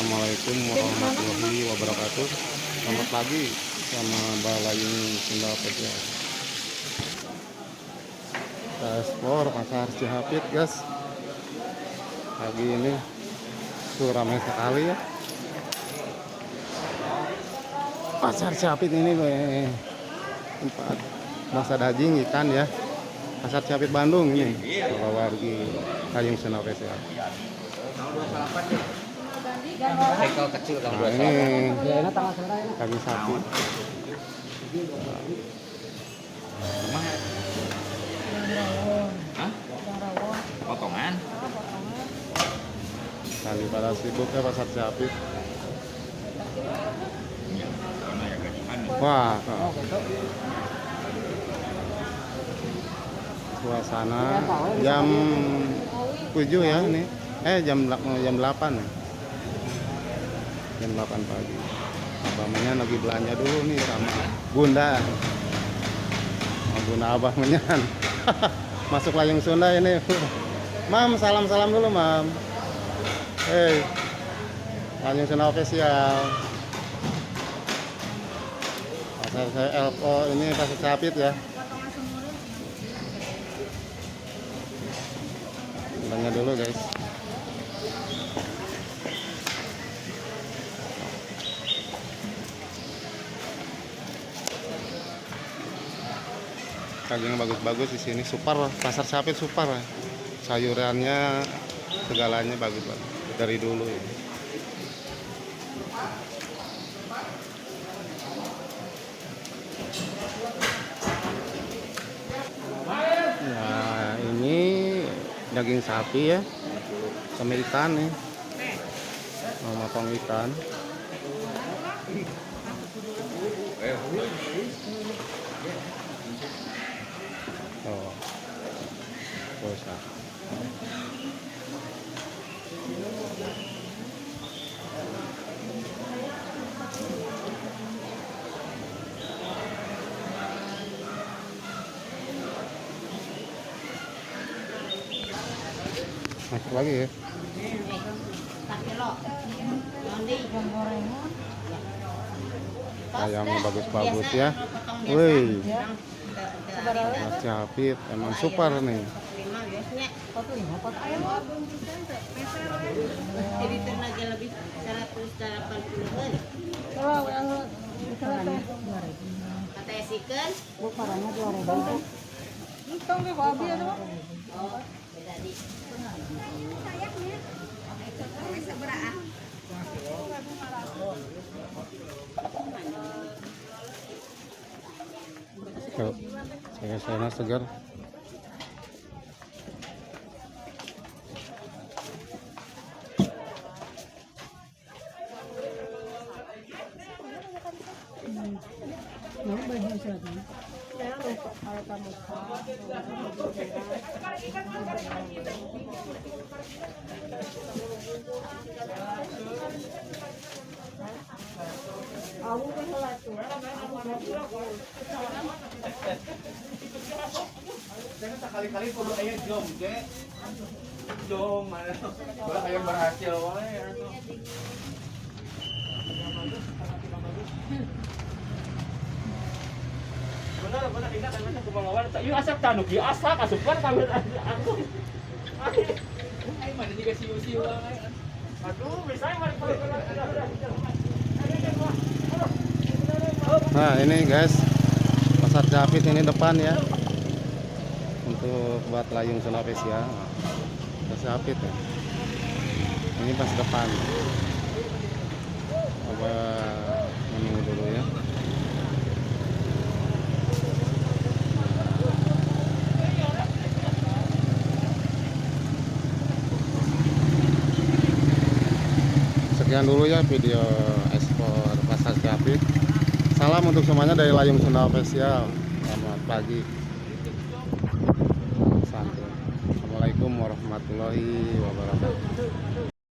Assalamualaikum warahmatullahi wabarakatuh. Selamat pagi sama Balayung Sunda Pedia. Kita eksplor pasar Cihapit, guys. Pagi ini tuh ramai sekali ya. Pasar Cihapit ini tempat masa daging ikan ya. Pasar Cihapit Bandung ini. Kalau wargi Balayung Sunda Pedia. Bekel kecil Nah, ini kaki sapi. Hah? Potongan? Kali pada sibuk ya pasar Cihapit. Wah, suasana jam 7 ya ini. Jam 8 ya. Jam 8 pagi. Abangnya lagi belanja dulu nih sama Bunda. Bunda abah menyan. Masuk Layung Sunda ini. Mam, salam-salam dulu, Mam. Layung Sunda official. Pasar saya Elko ini pasar Cihapit ya. Belanja dulu, guys. Dagingnya bagus-bagus di sini, super pasar Cihapit super. Sayurannya segalanya bagus banget dari dulu ya. Nah, ini daging sapi ya. Sama ikan nih. Mau motong ikan. Oh, dosa. Masuk lagi ya. Ayamnya bagus-bagus ya. Wih. Mas Cihapit emang super nih. Jadi tenaga lebih 180 kata esikan Bukarannya 2.000. Hitung ke babi ada. oh beda di Tuh, saya segar. Jangan sekali-kali kudu aya jom, ge. Jom mana? Ulah aya berhasil wae. Benar ingat kan aku mangawar. Ieu asak tanu kieu asak asupan kami aku. Ai mana juga siu-siu wae. Aduh, bisa mari. Nah, ini guys. Pasar Cihapit ini depan ya. Untuk buat Layung Sunda ya. Pasar Cihapit ya. Ini pas depan. Coba menunggu dulu ya. Sekian dulu ya video ekspor pasar Cihapit. Salam untuk semuanya dari Layung Sunda Official. Selamat pagi. Santai. Assalamualaikum warahmatullahi wabarakatuh.